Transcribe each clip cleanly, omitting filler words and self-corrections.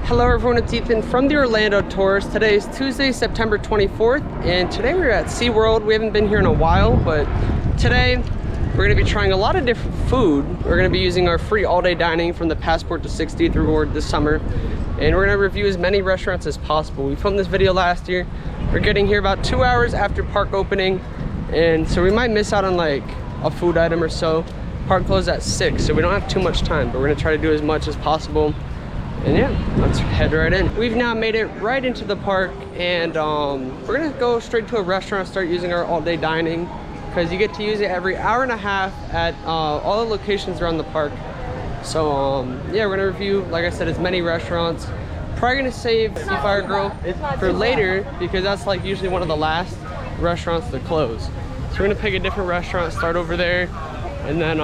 Hello everyone, it's Ethan from the Orlando Tours. Today is Tuesday, September 24th, and today we're at SeaWorld. We haven't been here in a while, but today we're going to be trying a lot of different food. We're going to be using our free all-day dining from the Passport to 60th reward this summer, and we're going to review as many restaurants as possible. We filmed this video last year. We're getting here about 2 hours after park opening, and so we might miss out on like a food item or so. Park closed at 6, so we don't have too much time, but we're going to try to do as much as possible. And yeah, let's head right in. We've now made it right into the park, and we're gonna go straight to a restaurant, start using our all-day dining, because you get to use it every hour and a half at all the locations around the park. So yeah, we're gonna review, like I said, as many restaurants. Probably gonna save Sea Fire Grill for later, because that's like usually one of the last restaurants to close. So we're gonna pick a different restaurant, start over there, and then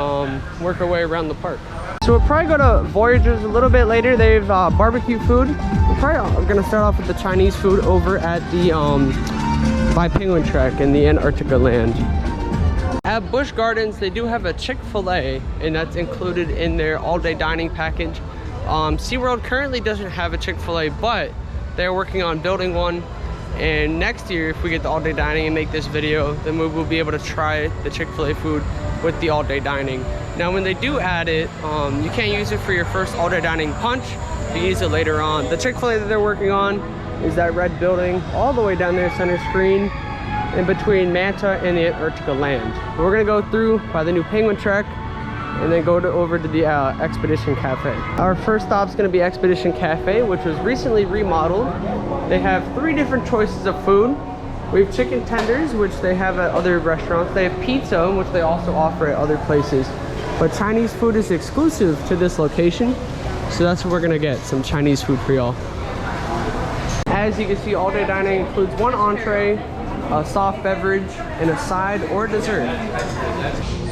work our way around the park. So we'll probably go to Voyagers a little bit later. They have barbecue food. We're probably gonna start off with the Chinese food over at the by Penguin Trek in the Antarctica land. At Busch Gardens, they do have a Chick-fil-A, and that's included in their all-day dining package. SeaWorld currently doesn't have a Chick-fil-A, but they're working on building one. And next year, if we get the all-day dining and make this video, then we will be able to try the Chick-fil-A food with the all-day dining. Now when they do add it, you can't use it for your first all-day dining punch. You can use it later on. The Chick-fil-A that they're working on is that red building all the way down there, center screen, in between Manta and the Antarctica land. But we're gonna go through by the new Penguin Trek and then go over to the Expedition Cafe. Our first stop is gonna be Expedition Cafe, which was recently remodeled. They have 3 different choices of food. We have chicken tenders, which they have at other restaurants. They have pizza, which they also offer at other places. But Chinese food is exclusive to this location, so that's what we're gonna get, some Chinese food for y'all. As you can see, all-day dining includes 1 entree, a soft beverage, and a side or dessert.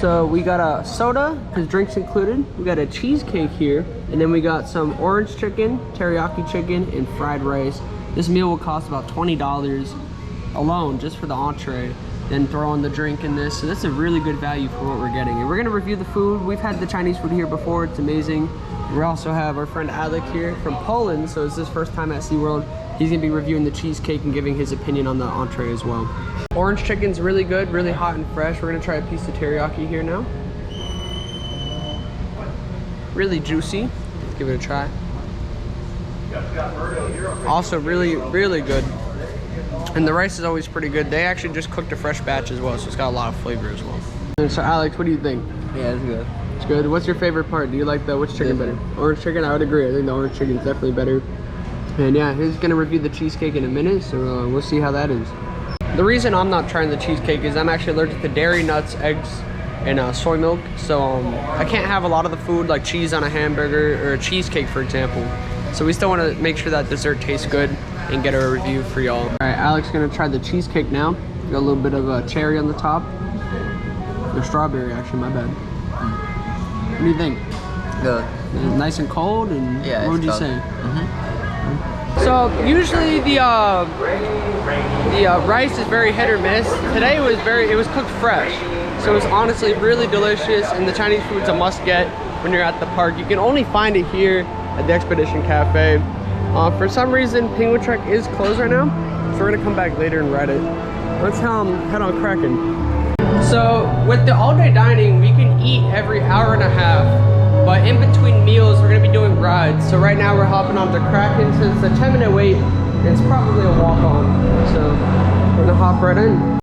So we got a soda, because drinks included. We got a cheesecake here, and then we got some orange chicken, teriyaki chicken, and fried rice. This meal will cost about $20 alone, just for the entree. Then throw in the drink in this, so that's a really good value for what we're getting. And we're gonna review the food. We've had the Chinese food here before, it's amazing. We also have our friend Alec here from Poland, so it's his first time at SeaWorld. He's gonna be reviewing the cheesecake and giving his opinion on the entree as well. Orange chicken's really good, really hot and fresh. We're gonna try a piece of teriyaki here now. Really juicy, let's give it a try. Also really, really good. And the rice is always pretty good. They actually just cooked a fresh batch as well, so it's got a lot of flavor as well. And so Alex, what do you think? Yeah, it's good. It's good. What's your favorite part? Do you like which chicken better? Orange chicken? I would agree. I think the orange chicken is definitely better. And yeah, he's gonna review the cheesecake in a minute, so we'll see how that is. The reason I'm not trying the cheesecake is I'm actually allergic to dairy, nuts, eggs, and soy milk. So I can't have a lot of the food like cheese on a hamburger or a cheesecake, for example. So we still want to make sure that dessert tastes good and get a review for y'all. All right, Alex is gonna try the cheesecake now. Got a little bit of a cherry on the top. Or strawberry, actually, my bad. What do you think? Good. Nice and cold, and yeah, what would you cold. say? So usually the rice is very hit or miss. Today it was cooked fresh, so it was honestly really delicious. And the Chinese food's a must-get when you're at the park. You can only find it here at the Expedition Cafe. For some reason, Penguin Trek is closed right now, so we're gonna come back later and ride it. Let's head on Kraken. So with the all-day dining, we can eat every hour and a half, but in between meals, we're gonna be doing rides. So right now we're hopping on the Kraken, so it's a 10-minute wait, and it's probably a walk-on. So we're gonna hop right in.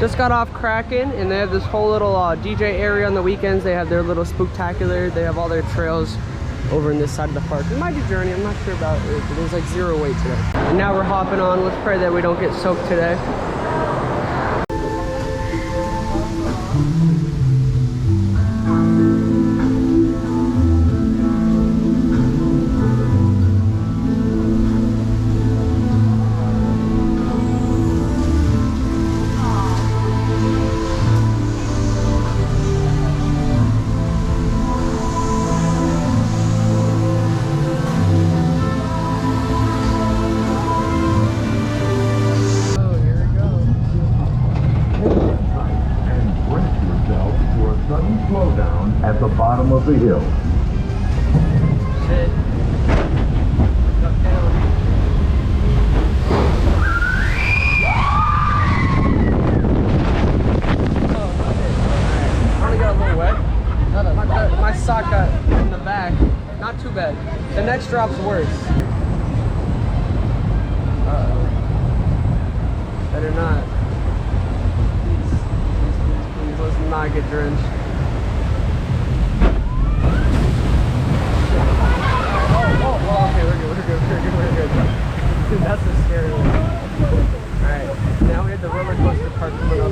Just got off Kraken, and they have this whole little DJ area on the weekends. They have their little spooktacular. They have all their trails over in this side of the park. We might do Journey, I'm not sure about it, but there's like 0 wait today. And now we're hopping on. Let's pray that we don't get soaked today. At the bottom of the hill. Shit. Duck down. I only got a little wet. My sock got in the back. Not too bad. The next drop's worse. Uh-oh. Better not. Please, let's not get drenched. Okay, we're good. Dude, that's a scary one. Alright, now we have the roller coaster park coming up.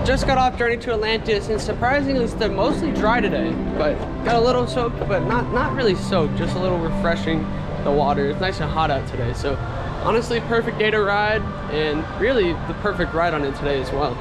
Just got off Journey to Atlantis, and surprisingly it's mostly dry today, but got a little soaked, but not really soaked, just a little refreshing. The water, it's nice and hot out today, so honestly perfect day to ride, and really the perfect ride on it today as well.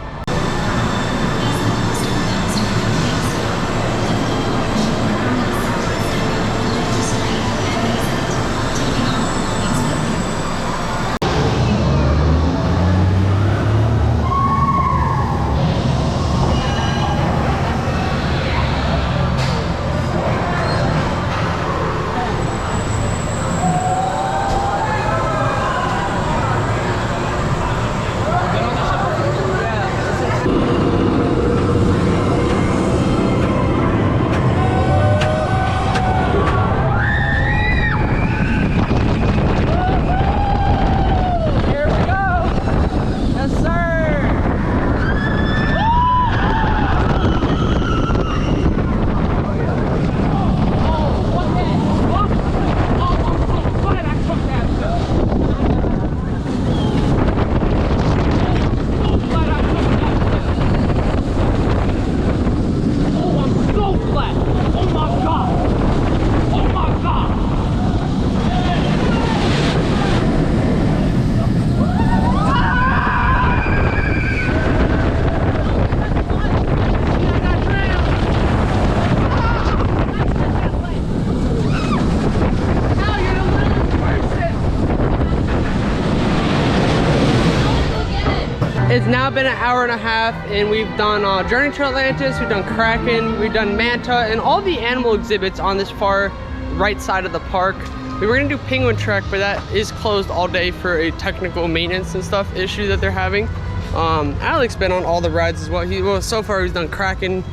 It's now been an hour and a half, and we've done Journey to Atlantis, we've done Kraken, we've done Manta, and all the animal exhibits on this far right side of the park. We were gonna do Penguin Trek, but that is closed all day for a technical maintenance and stuff issue that they're having. Alex been on all the rides as well. Well, so far he's done Kraken,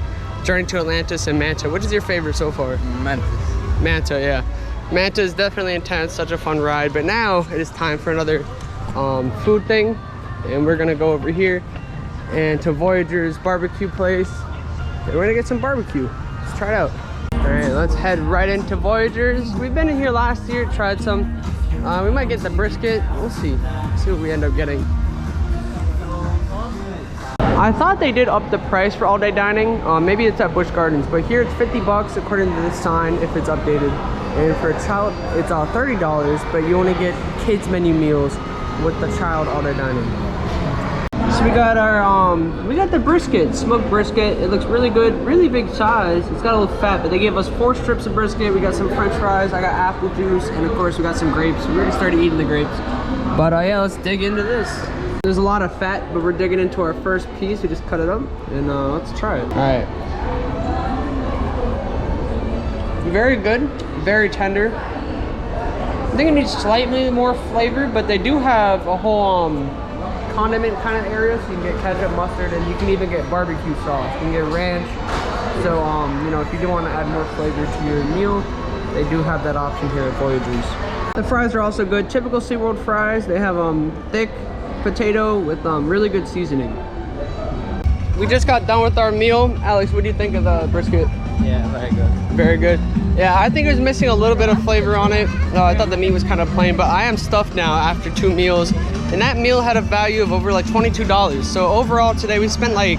Journey to Atlantis, and Manta. Which is your favorite so far? Manta, yeah. Manta is definitely intense, such a fun ride, but now it is time for another food thing. And we're gonna go over here and to Voyagers BBQ place, and we're gonna get some barbecue. Let's try it out. All right, let's head right into Voyagers. We've been in here last year, tried some. We might get the brisket. We'll see what we end up getting. I thought they did up the price for all day dining. Maybe it's at Busch Gardens, but here it's 50 bucks according to this sign if it's updated. And for a child, it's $30, but you only get kids menu meals with the child all day dining. So we got our we got the brisket, smoked brisket. It looks really good, really big size. It's got a little fat, but they gave us 4 strips of brisket. We got some french fries, I got apple juice, and of course we got some grapes. We already started eating the grapes. But yeah, let's dig into this. There's a lot of fat, but we're digging into our first piece. We just cut it up, and let's try it. All right. Very good, very tender. I think it needs slightly more flavor, but they do have a whole condiment kind of area, so you can get ketchup, mustard, and you can even get barbecue sauce. You can get ranch. So, you know, if you do want to add more flavor to your meal, they do have that option here at Voyagers. The fries are also good. Typical SeaWorld fries. They have thick potato with really good seasoning. We just got done with our meal. Alex, what do you think of the brisket? Yeah, very good. Very good. Yeah, I think it was missing a little bit of flavor on it. I thought the meat was kind of plain, but I am stuffed now after 2 meals. And that meal had a value of over like $22. So overall today we spent like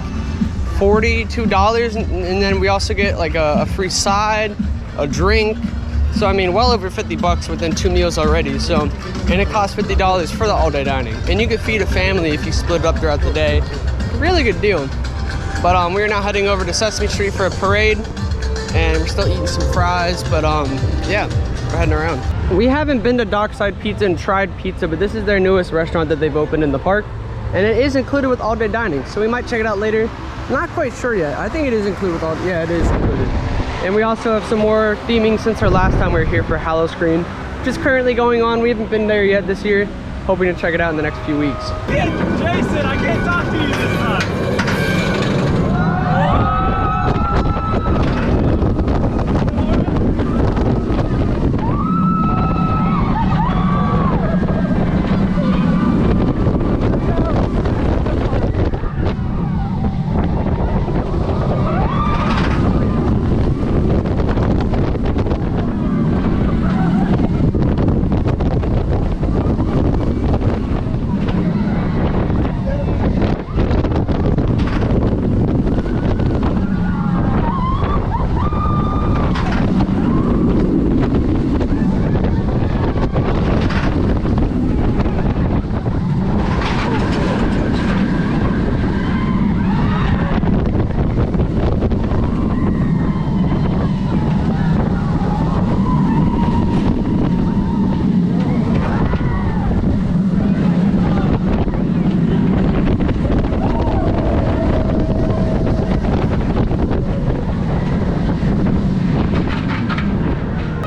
$42, and then we also get like a free side, a drink. So I mean, well over 50 bucks within 2 meals already. So, and it costs $50 for the all-day dining. And you could feed a family if you split it up throughout the day. Really good deal. But we're now heading over to Sesame Street for a parade, and we're still eating some fries. But yeah, we're heading around. We haven't been to Dockside Pizza and tried pizza, but this is their newest restaurant that they've opened in the park, and it is included with all-day dining. So we might check it out later. Not quite sure yet. I think it is included with all. Yeah, it is included. And we also have some more theming since our last time we were here for Halloween, which is currently going on. We haven't been there yet this year. Hoping to check it out in the next few weeks. Jason, I can't talk to you this time.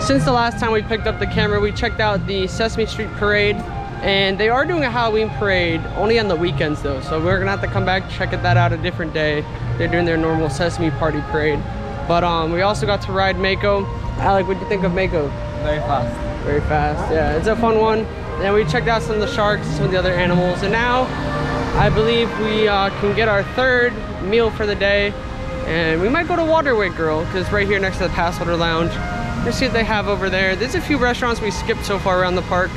Since the last time we picked up the camera, we checked out the Sesame Street parade, and they are doing a Halloween parade only on the weekends though, so we're gonna have to come back, check that out a different day. They're doing their normal Sesame Party parade. But we also got to ride Mako. Alec, what do you think of Mako? Very fast. Very fast, yeah, it's a fun one. And we checked out some of the sharks, some of the other animals, and now I believe we can get our 3rd meal for the day, and we might go to Waterway Grill, because it's right here next to the Passwater Lounge. Let's see what they have over there. There's a few restaurants we skipped so far around the park.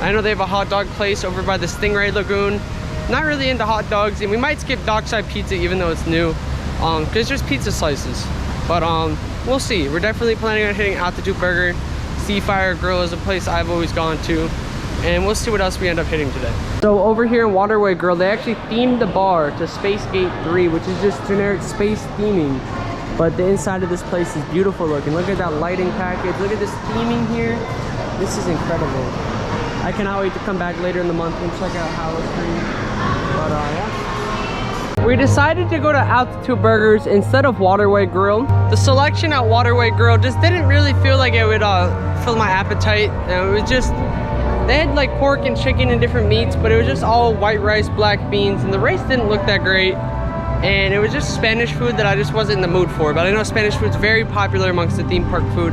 I know they have a hot dog place over by the Stingray Lagoon. Not really into hot dogs, and we might skip Dockside Pizza even though it's new, because it's just pizza slices. But we'll see. We're definitely planning on hitting Altitude Burger. Seafire Grill is a place I've always gone to, and we'll see what else we end up hitting today. So over here in Waterway Grill, they actually themed the bar to Space Gate 3, which is just generic space theming. But the inside of this place is beautiful looking. Look at that lighting package. Look at this theming here. This is incredible. I cannot wait to come back later in the month and check out Halloween. But yeah. We decided to go to Altitude Burgers instead of Waterway Grill. The selection at Waterway Grill just didn't really feel like it would fill my appetite. And it was just, they had like pork and chicken and different meats, but it was just all white rice, black beans, and the rice didn't look that great. And it was just Spanish food that I just wasn't in the mood for. But I know Spanish food's very popular amongst the theme park food.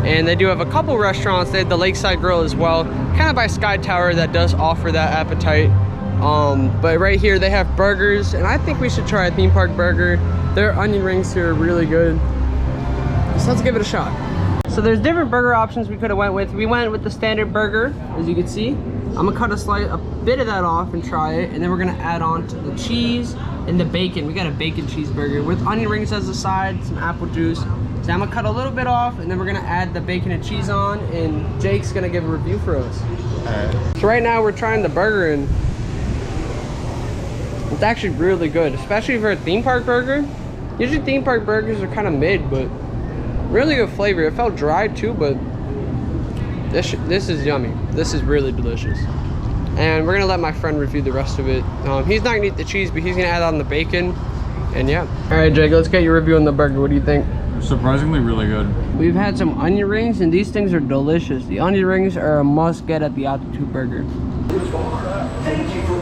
And they do have a couple restaurants. They have the Lakeside Grill as well, kind of by Sky Tower, that does offer that appetite. But right here they have burgers, and I think we should try a theme park burger. Their onion rings here are really good. So let's give it a shot. So there's different burger options we could have went with. We went with the standard burger, as you can see. I'm gonna cut a bit of that off and try it, and then we're gonna add on to the cheese and the bacon. We got a bacon cheeseburger with onion rings as a side, some apple juice. So I'm gonna cut a little bit off, and then we're gonna add the bacon and cheese on, and Jake's gonna give a review for us. So right now we're trying the burger, and it's actually really good, especially for a theme park burger. Usually theme park burgers are kind of mid, but really good flavor. It felt dry too, but this is yummy. This is really delicious. And we're gonna let my friend review the rest of it. He's not gonna eat the cheese, but he's gonna add on the bacon. And yeah. All right, Jake, let's get your review on the burger. What do you think? Surprisingly really good. We've had some onion rings, and these things are delicious. The onion rings are a must get at the Altitude Burger. Thank you for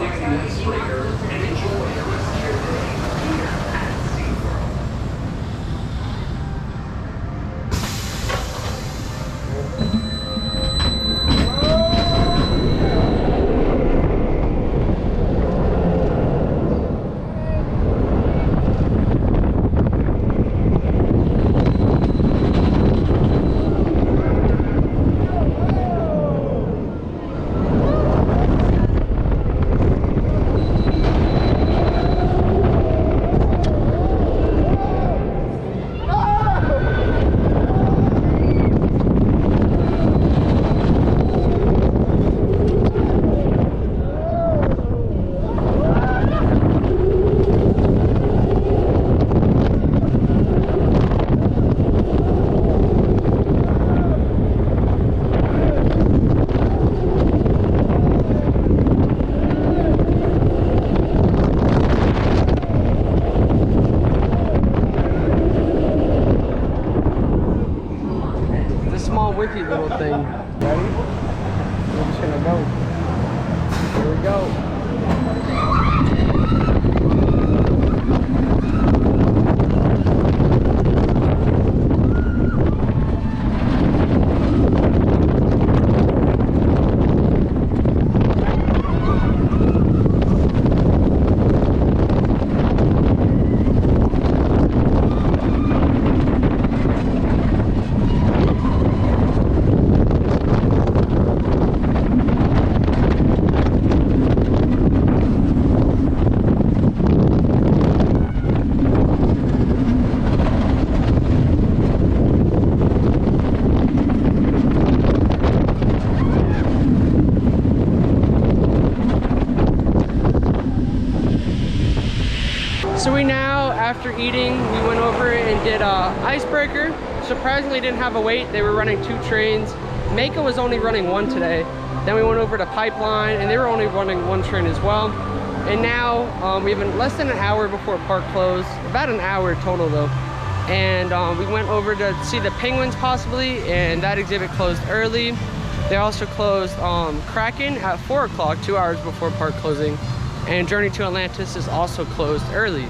withy little thing. Ready? We're just gonna go. Here we go. So we now, after eating, we went over and did icebreaker. Surprisingly didn't have a wait. They were running 2 trains. Mako was only running 1 today. Then we went over to Pipeline and they were only running 1 train as well. And now we have been less than an hour before park closed, about an hour total though. And we went over to see the penguins possibly, and that exhibit closed early. They also closed Kraken at 4 o'clock, 2 hours before park closing. And Journey to Atlantis is also closed early.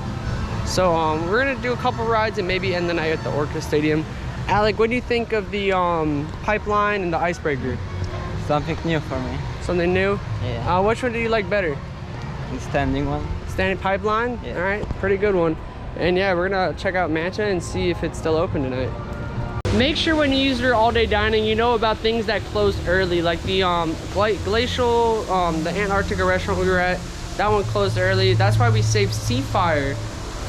So we're gonna do a couple rides and maybe end the night at the Orca Stadium. Alec, what do you think of the Pipeline and the icebreaker? Something new for me. Something new? Yeah. Which one do you like better? The standing one. Standing Pipeline? Yeah. All right, pretty good one. And yeah, we're gonna check out Mancha and see if it's still open tonight. Make sure when you use your all-day dining, you know about things that closed early, like the Glacial, the Antarctica restaurant we were at. That one closed early. That's why we saved Seafire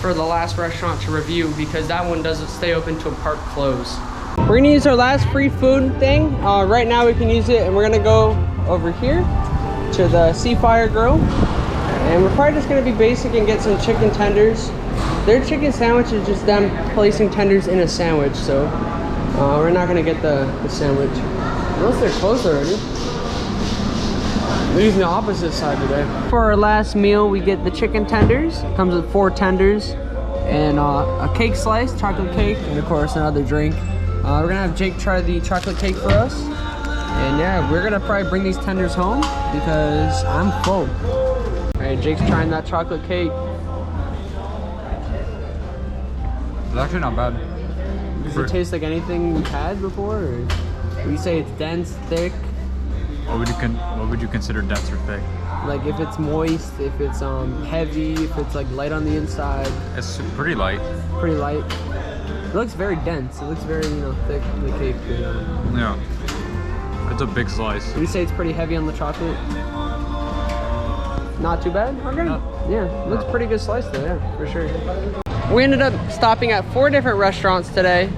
for the last restaurant to review, because that one doesn't stay open till park close. We're gonna use our last free food thing. Right now we can use it, and we're gonna go over here to the Seafire Grill. And we're probably just gonna be basic and get some chicken tenders. Their chicken sandwich is just them placing tenders in a sandwich, so we're not gonna get the sandwich. Unless they're closed already. They're using the opposite side today. For our last meal, we get the chicken tenders. Comes with 4 tenders and a cake slice, chocolate cake, and of course another drink. We're gonna have Jake try the chocolate cake for us. And yeah, we're gonna probably bring these tenders home because I'm full. All right, Jake's trying that chocolate cake. It's actually not bad. Does it taste like anything we've had before? Or would you say it's dense, thick? What would you consider dense or thick? Like if it's moist, if it's heavy, if it's like light on the inside. It's pretty light. Pretty light. It looks very dense. It looks very, you know, thick, the cake. Yeah. It's a big slice. Would you say it's pretty heavy on the chocolate? Not too bad? Okay. No. Yeah, looks pretty good slice though, yeah, for sure. We ended up stopping at 4 different restaurants today.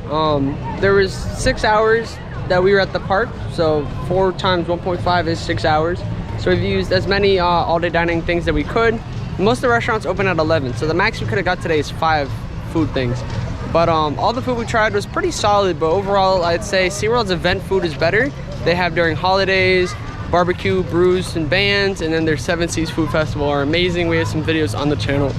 There was 6 hours that we were at the park, so 4 times 1.5 is 6 hours. So we've used as many all-day dining things that we could. Most of the restaurants open at 11, so the max we could have got today is 5 food things. But all the food we tried was pretty solid, but overall I'd say SeaWorld's event food is better. They have during holidays, barbecue, brews, and bands, and then their 7 Seas Food Festival are amazing. We have some videos on the channel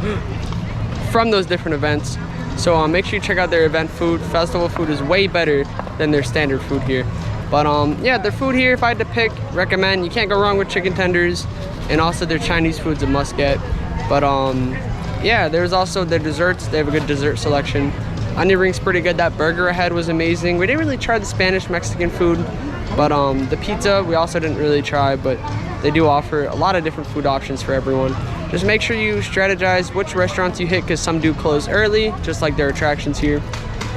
from those different events. So make sure you check out their event food. Festival food is way better than their standard food here. But yeah, their food here, if I had to pick, recommend. You can't go wrong with chicken tenders, and also their Chinese food's a must get. But yeah, there's also their desserts. They have a good dessert selection. Onion ring's pretty good. That burger ahead was amazing. We didn't really try the Spanish Mexican food, but the pizza we also didn't really try, but they do offer a lot of different food options for everyone. Just make sure you strategize which restaurants you hit, because some do close early, just like their attractions here.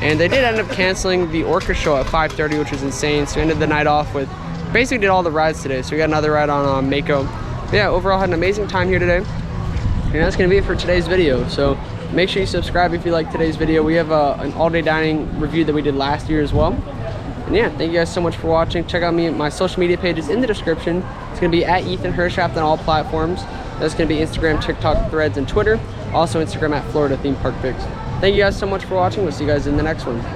And they did end up canceling the orca show at 5:30, which was insane. So we ended the night off with, basically did all the rides today. So we got another ride on Mako. But yeah, overall had an amazing time here today. And that's gonna be it for today's video. So make sure you subscribe if you like today's video. We have an all-day dining review that we did last year as well. And yeah, thank you guys so much for watching. Check out my social media pages in the description. It's gonna be at Ethan Hershaft on all platforms. That's gonna be Instagram, TikTok, Threads, and Twitter. Also Instagram at Florida Theme Park Pics. Thank you guys so much for watching. We'll see you guys in the next one.